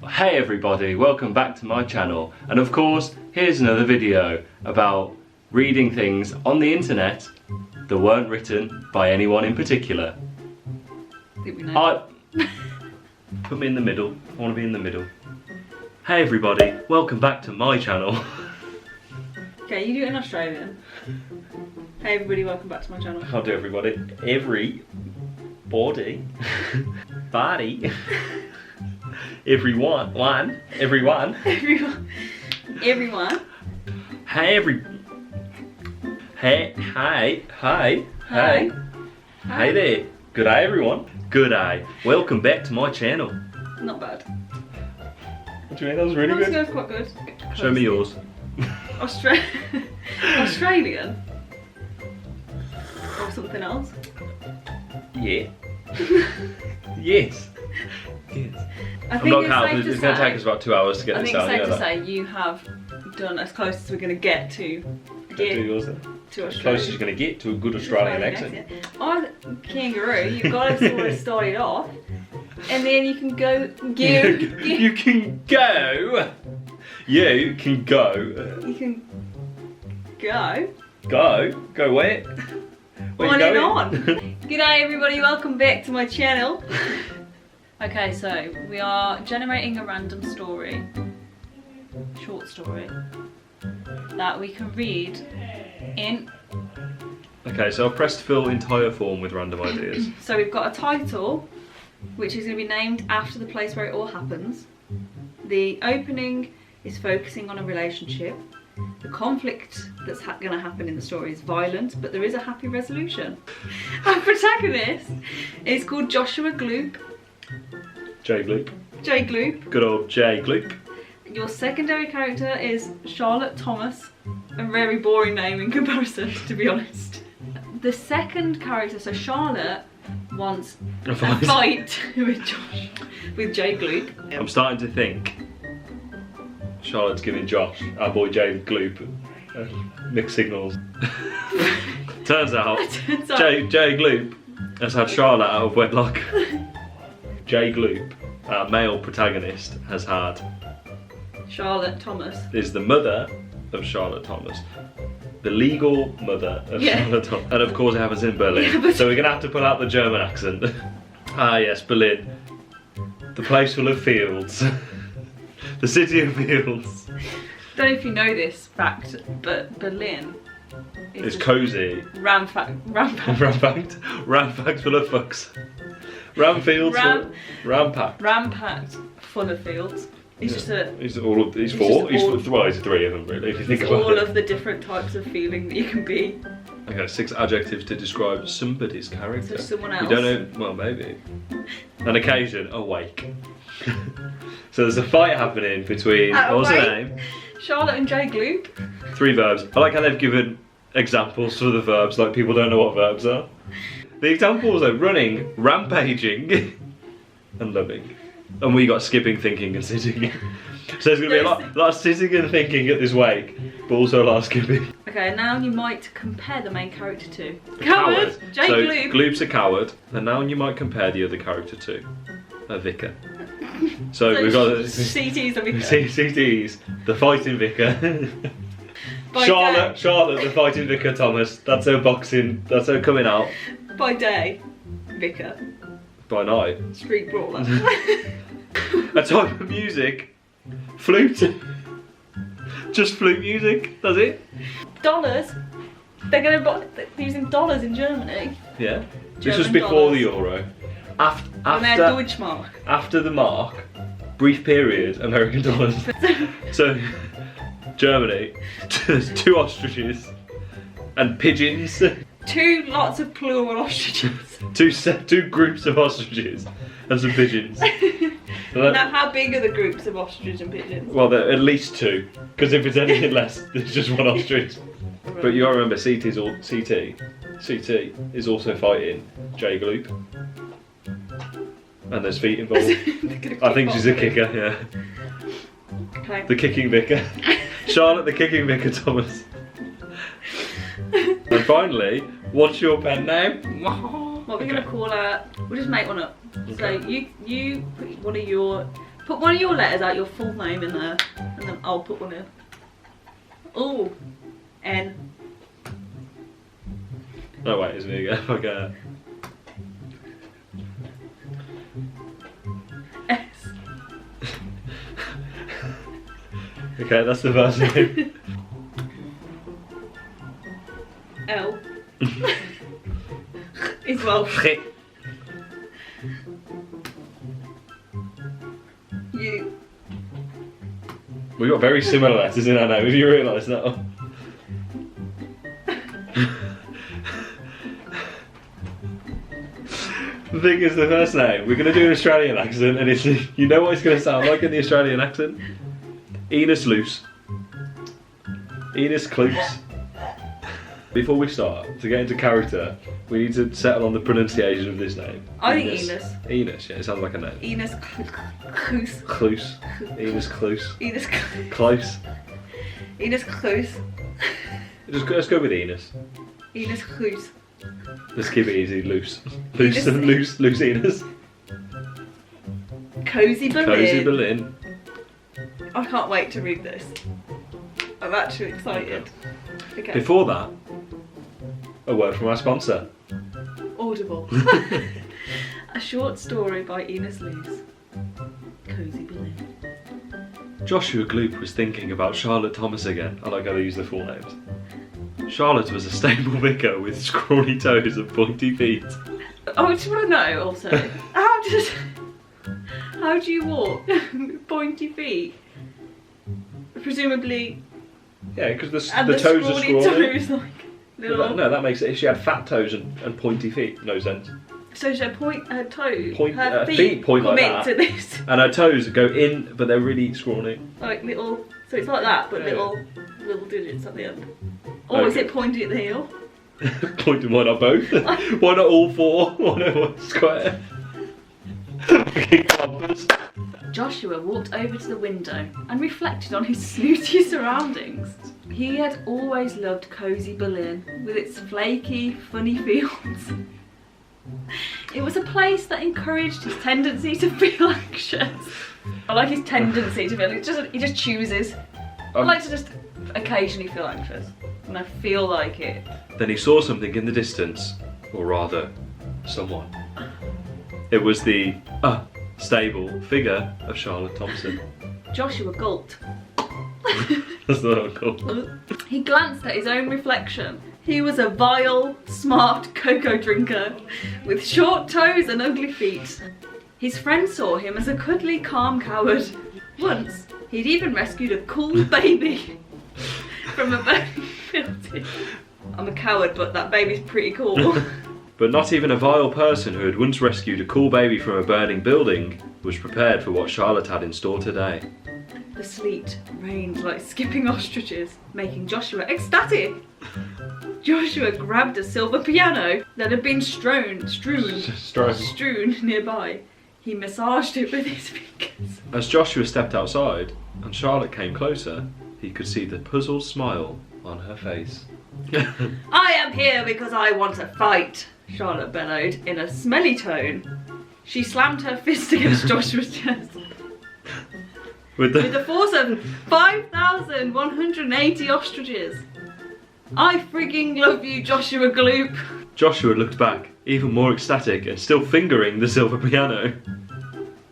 Hey everybody, welcome back to my channel, and of course here's another video about reading things on the internet that weren't written by anyone in particular. I think we know. Put me in the middle, I want to be in the middle. Hey everybody, welcome back to my channel. Okay, you do it in Australian. Hey everybody, welcome back to my channel. I'll do everybody. Everybody. Body. Everyone. Everyone. Everyone. Hey there. Good day everyone. Good day. Welcome back to my channel. Not bad. What do you mean? That was really good. That was quite good. Show me yours. Australian? Or something else? Yeah. Yes. Yes. I think it's going to take us about 2 hours to get this out. I think it's safe to say you have done as close as we're going to get to yours then. To Australia. As close as you're going to get to a good Australian accent. Oh, kangaroo, you've got to sort of start it off, and then you can go. You can go. You can go. You can go. Go where? Where on you and going? on. G'day everybody, welcome back to my channel. Okay, so we are generating a random story, short story, that we can read in. Okay, so I've pressed fill entire form with random ideas. So we've got a title, which is going to be named after the place where it all happens. The opening is focusing on a relationship. The conflict that's going to happen in the story is violent, but there is a happy resolution. Our protagonist is called Joshua Gloop. J Gloop. J Gloop. Good old J Gloop. Your secondary character is Charlotte Thomas. A very boring name in comparison, to be honest. The second character, so Charlotte, wants a fight with Josh, with J Gloop. I'm starting to think Charlotte's giving Josh, our boy J Gloop, mixed signals. Turns out J Gloop has had Charlotte out of wedlock. J Gloop, our male protagonist, has had Charlotte Thomas. Is the mother of Charlotte Thomas. The legal mother of Charlotte Thomas. And of course it happens in Berlin. Yeah, so we're going to have to pull out the German accent. Ah yes, Berlin. The place full of fields. The city of fields. Don't know if you know this fact, but Berlin is cosy. Rampacked full of fucks. Rampacked full of fields. He's just a. He's four. He's three of them really. If you think about it. All of the different types of feeling that you can be. Okay, 6 adjectives to describe somebody's character. So someone else. You don't know. Well, maybe. An occasion, awake. So there's a fight happening between. What's her name? Charlotte and J Gloop. 3 verbs. I like how they've given examples for the verbs, like people don't know what verbs are. The examples are running, rampaging, and loving. And we got skipping, thinking, and sitting. So there's going to be a lot of sitting and thinking at this wake, but also a lot of skipping. Okay, now you might compare the main character to Coward. J Gloop. Gloop's a coward, and now you might compare the other character to a vicar. So we've got CT's the vicar. CT's the fighting vicar. Charlotte the fighting vicar Thomas. That's her boxing. That's her coming out. By day, vicar. By night, street brawler. A type of music, flute. Just flute music. That's it. Dollars. They're using dollars in Germany. Yeah. This was before the euro. After the mark, brief period, American dollars. So, Germany, 2 ostriches and pigeons. 2 lots of plural ostriches. 2 groups of ostriches and some pigeons. Now, how big are the groups of ostriches and pigeons? Well, they're at least 2, because if it's anything less, there's just 1 ostrich. Right. But you gotta remember, CT is also fighting J Gloop. And there's feet involved. I think she's a kicker, yeah. Okay. The kicking vicar. Charlotte the kicking vicar Thomas. And finally, what's your pen name? What we're going to call her, we'll just make one up. Okay. So you one of your letters out, your full name in there, and then I'll put one in. Oh, N. No, wait, isn't it again? Okay. S. Okay, that's the first name. L. Is Welsh. U. We've got very similar letters in our name, have you realised that? The thing is, the first name, we're going to do an Australian accent, and it's, you know what it's going to sound like in the Australian accent? ENUS LLEUS. ENUS LLEUS. Before we start, to get into character, we need to settle on the pronunciation of this name. I think ENUS. ENUS, yeah, it sounds like a name. ENUS LLEUS. Close. ENUS LLEUS. ENUS Close. ENUS LLEUS. Let's go with ENUS. ENUS LLEUS. Let's keep it easy, loose. Loose ENUS. Cozy Berlin. Cozy Berlin. I can't wait to read this. I'm actually excited. Okay. Before that, a word from our sponsor. Audible. A short story by ENUS LLEUS. Cozy Berlin. Joshua Gloop was thinking about Charlotte Thomas again. I like how they use the full names. Charlotte was a stable vicar with scrawny toes and pointy feet. I just want to know also, how do you walk with pointy feet? Presumably. Yeah, because the the toes are scrawny. Toes, like, little... No, that makes it. If she had fat toes and pointy feet, no sense. So she her toes, her feet feet point come like that, into this. And her toes go in, but they're really scrawny. Like little, so it's like that, but little digits at the end. Or is it pointy at the heel? Pointy, why not both? Why not all four? Why not one square? Joshua walked over to the window and reflected on his snooty surroundings. He had always loved Cozy Berlin with its flaky, funny fields. It was a place that encouraged his tendency to feel anxious. I like his tendency to feel, he just chooses. I like to just occasionally feel anxious when I feel like it. Then he saw something in the distance, or rather, someone. It was the stable figure of Charlotte Thompson. Joshua gulped. That's not what I called. He glanced at his own reflection. He was a vile, smart cocoa drinker with short toes and ugly feet. His friend saw him as a cuddly, calm coward. Once, he'd even rescued a cool baby from a burning building. I'm a coward, but that baby's pretty cool. But not even a vile person who had once rescued a cool baby from a burning building was prepared for what Charlotte had in store today. The sleet rained like skipping ostriches, making Joshua ecstatic. Joshua grabbed a silver piano that had been strewn nearby. He massaged it with his fingers. As Joshua stepped outside and Charlotte came closer, he could see the puzzled smile on her face. I am here because I want to fight, Charlotte bellowed in a smelly tone. She slammed her fist against Joshua's chest. With the force of 5,180 ostriches. I frigging love you, Joshua Gloop. Joshua looked back, even more ecstatic and still fingering the silver piano.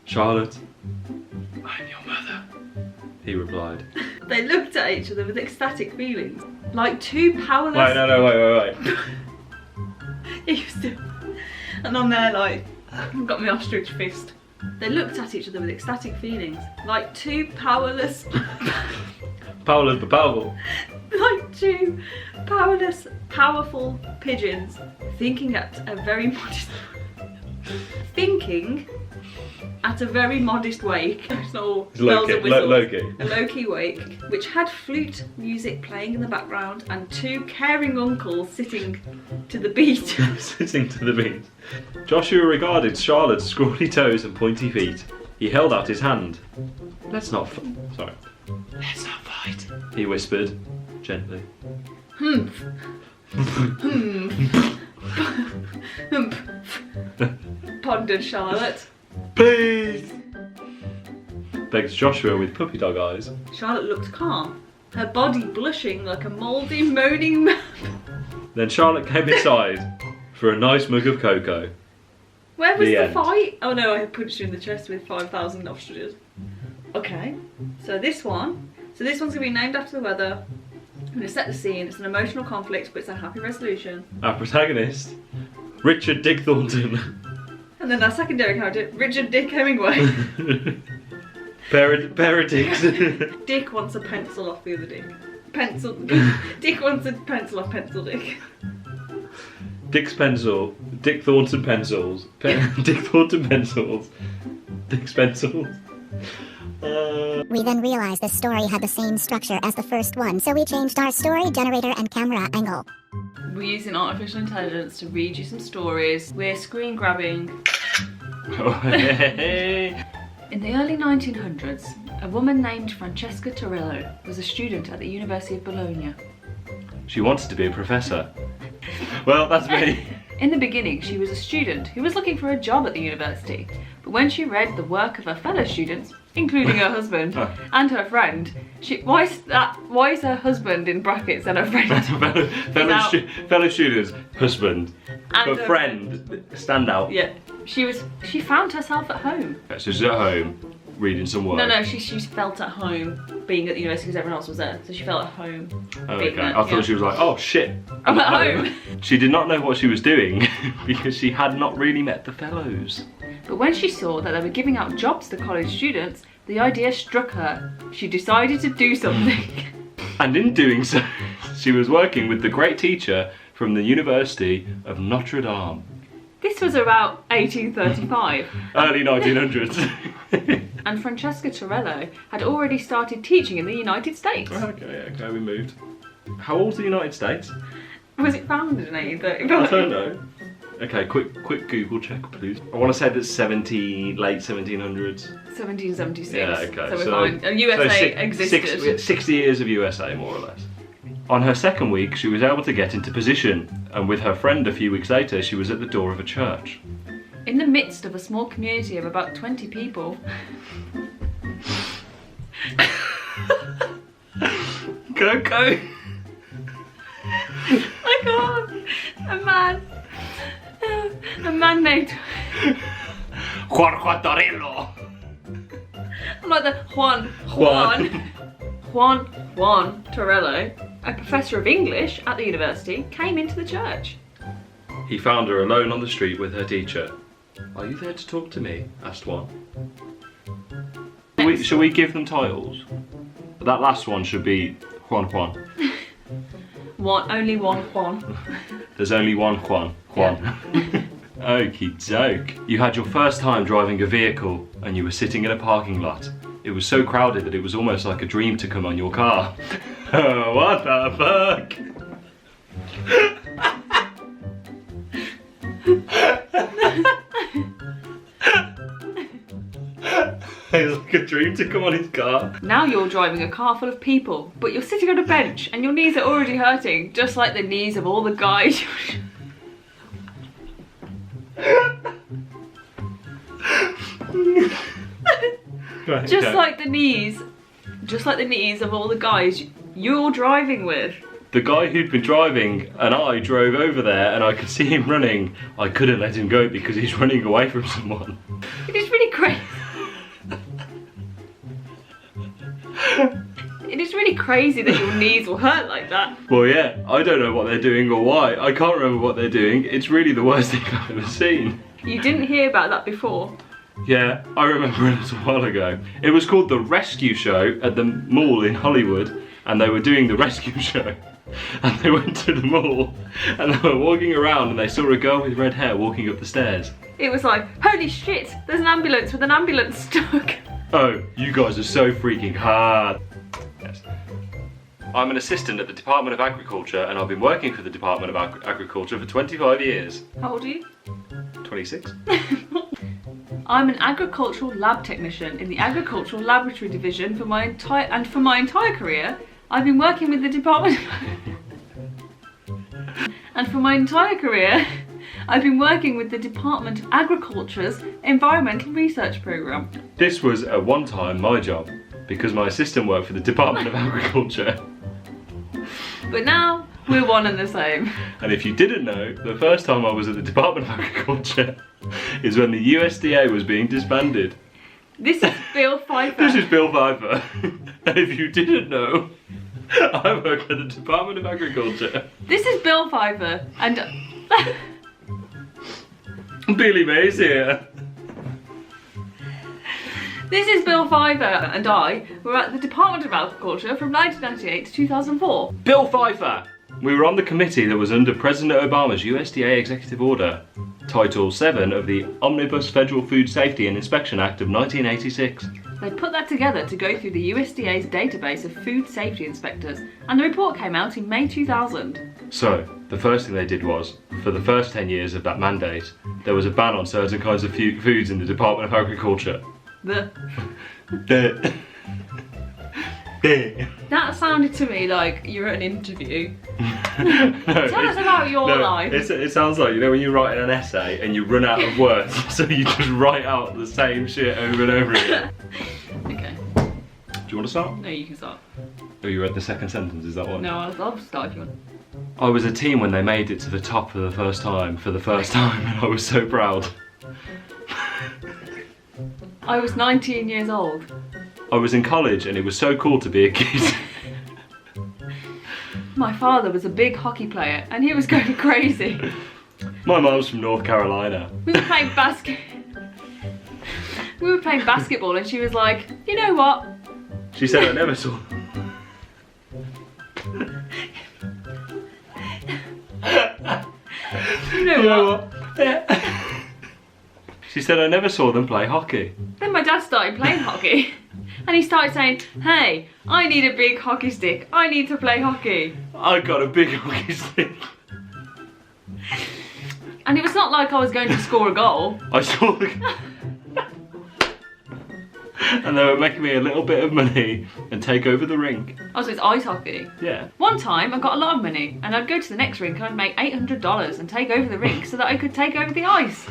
Charlotte, I'm your mother, he replied. They looked at each other with ecstatic feelings, like two powerless... Wait. You still... And I'm there like, I've got my ostrich fist. They looked at each other with ecstatic feelings, like two powerless... Powerless but powerful. Like two powerless, powerful pigeons thinking at a very modest wake. It's not all bells and whistles. A low-key wake, which had flute music playing in the background and two caring uncles sitting to the beat. Sitting to the beat. Joshua regarded Charlotte's scrawny toes and pointy feet. He held out his hand. Let's not fight, he whispered, gently. Pondered Charlotte. Please! begs Joshua with puppy dog eyes. Charlotte looked calm, her body blushing like a mouldy, moaning man. Then Charlotte came inside for a nice mug of cocoa. Where was the end. fight? Oh no, I punched her in the chest with 5,000 ostriches. Okay, so this one's gonna be named after the weather. I'm gonna set the scene. It's an emotional conflict, but it's a happy resolution. Our protagonist, Richard Dick Thornton. And then our secondary character, Richard Dick Hemingway. pair of dicks. Dick wants a pencil off the other Dick. Dick wants a pencil off Pencil Dick. Dick's pencil. Dick Thornton pencils. Dick Thornton pencils. Dick's pencils. We then realized this story had the same structure as the first one, so we changed our story generator and camera angle. We're using artificial intelligence to read you some stories. We're screen grabbing. In the early 1900s, a woman named Francesca Torello was a student at the University of Bologna. She wanted to be a professor. Well, that's me. In the beginning, she was a student who was looking for a job at the university, but when she read the work of her fellow students, including her husband and her friend, why is her husband in brackets and her friend? fellow students, husband, and but friend, stand out. Yeah, she found herself at home. So she's at home reading some work. No, she felt at home being at the university because everyone else was there, so she felt at home. Oh, okay. I thought she was like, oh shit, I'm at home. She did not know what she was doing because she had not really met the fellows. But when she saw that they were giving out jobs to college students, the idea struck her. She decided to do something. And in doing so, she was working with the great teacher from the University of Notre Dame. This was about 1835. Early 1900s. And Francesca Torello had already started teaching in the United States. Okay, we moved. How old's the United States? Was it founded in 1835? I don't know. Okay, quick Google check, please. I want to say that's late 1700s. 1776. Yeah, okay. So we're fine. USA existed. 60 years of USA, more or less. On her second week, she was able to get into position, and with her friend a few weeks later, she was at the door of a church. In the midst of a small community of about 20 people. Go! I can't. A man named Juan Torello. I'm like the Juan Torello, a professor of English at the university, came into the church. He found her alone on the street with her teacher. Are you there to talk to me? Asked Juan. Shall we give them titles? That last one should be Juan. Only one Juan. There's only one Juan. Yeah. Okie doke. You had your first time driving a vehicle and you were sitting in a parking lot. It was so crowded that it was almost like a dream to come on your car. What the fuck? It was like a dream to come on his car. Now you're driving a car full of people, but you're sitting on a bench and your knees are already hurting, just like the knees of all the guys. Right, just okay. like the knees of all the guys you're driving with. The guy who'd been driving and I drove over there and I could see him running. I couldn't let him go because he's running away from someone. It is really crazy. It is really crazy that your knees will hurt like that. Well, yeah, I don't know what they're doing or why. I can't remember what they're doing. It's really the worst thing I've ever seen. You didn't hear about that before? Yeah, I remember it a while ago. It was called The Rescue Show at the mall in Hollywood, and they were doing the rescue show. And they went to the mall, and they were walking around, and they saw a girl with red hair walking up the stairs. It was like, holy shit, there's an ambulance with an ambulance stuck. Oh, you guys are so freaking hard. Yes. I'm an assistant at the Department of Agriculture, and I've been working for the Department of Agriculture for 25 years. How old are you? 26. I'm an agricultural lab technician in the agricultural laboratory division for my entire career. I've been working with the department. And for my entire career, I've been working with the Department of Agriculture's Environmental Research Programme. This was at one time my job, because my assistant worked for the Department of Agriculture. But now, we're one and the same. And if you didn't know, the first time I was at the Department of Agriculture is when the USDA was being disbanded. This is Bill Pfeiffer. This is Bill Pfeiffer. And if you didn't know, I work at the Department of Agriculture. This is Bill Pfeiffer and... Billy Mays here. This is Bill Pfeiffer and I were at the Department of Agriculture from 1998 to 2004. Bill Pfeiffer! We were on the committee that was under President Obama's USDA Executive Order, Title 7 of the Omnibus Federal Food Safety and Inspection Act of 1986. They put that together to go through the USDA's database of food safety inspectors, and the report came out in May 2000. So, the first thing they did was, for the first 10 years of that mandate, there was a ban on certain kinds of foods in the Department of Agriculture. That sounded to me like you're at an interview. Tell us about your life. It sounds like, you know, when you're writing an essay and you run out of words, so you just write out the same shit over and over again. Okay. Do you want to start? No, you can start. Oh, you read the second sentence, is that one? No, I'll start if you want. I was a team when they made it to the top for the first time, and I was so proud. I was 19 years old. I was in college and it was so cool to be a kid. My father was a big hockey player and he was going crazy. My mum's from North Carolina. We were playing basketball and she was like, you know what? She said I never saw. You know what? She said I never saw them play hockey. Then my dad started playing hockey and he started saying, hey, I need a big hockey stick. I need to play hockey. I got a big hockey stick. And it was not like I was going to score a goal. I saw the... And they were making me a little bit of money and take over the rink. Oh, so it's ice hockey? Yeah. One time I got a lot of money and I'd go to the next rink and I'd make $800 and take over the rink so that I could take over the ice.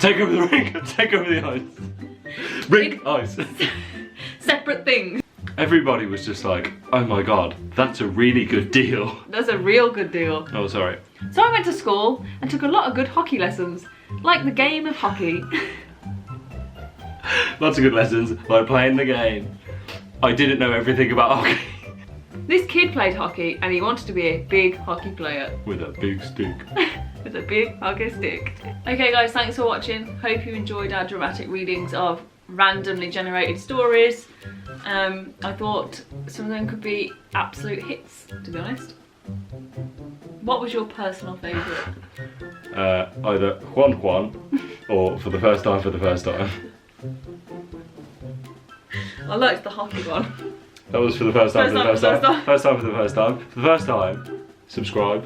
Take over the rink and take over the ice. Rink, ice. Separate things. Everybody was just like, oh my god, that's a really good deal. That's a real good deal. Oh, sorry. So I went to school and took a lot of good hockey lessons, like the game of hockey. Lots of good lessons, like playing the game. I didn't know everything about hockey. This kid played hockey and he wanted to be a big hockey player. With a big stick. With a big hockey stick. Okay guys, thanks for watching. Hope you enjoyed our dramatic readings of randomly generated stories. I thought some of them could be absolute hits, to be honest. What was your personal favourite? Either Juan or For the First Time. I liked the hockey one. That was For the First Time. First time for the first time. For the first time, subscribe.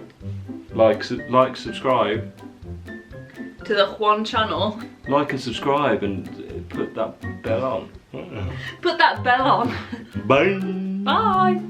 Like, subscribe. To the Juan channel. Like and subscribe and put that bell on. Put that bell on. Bye. Bye.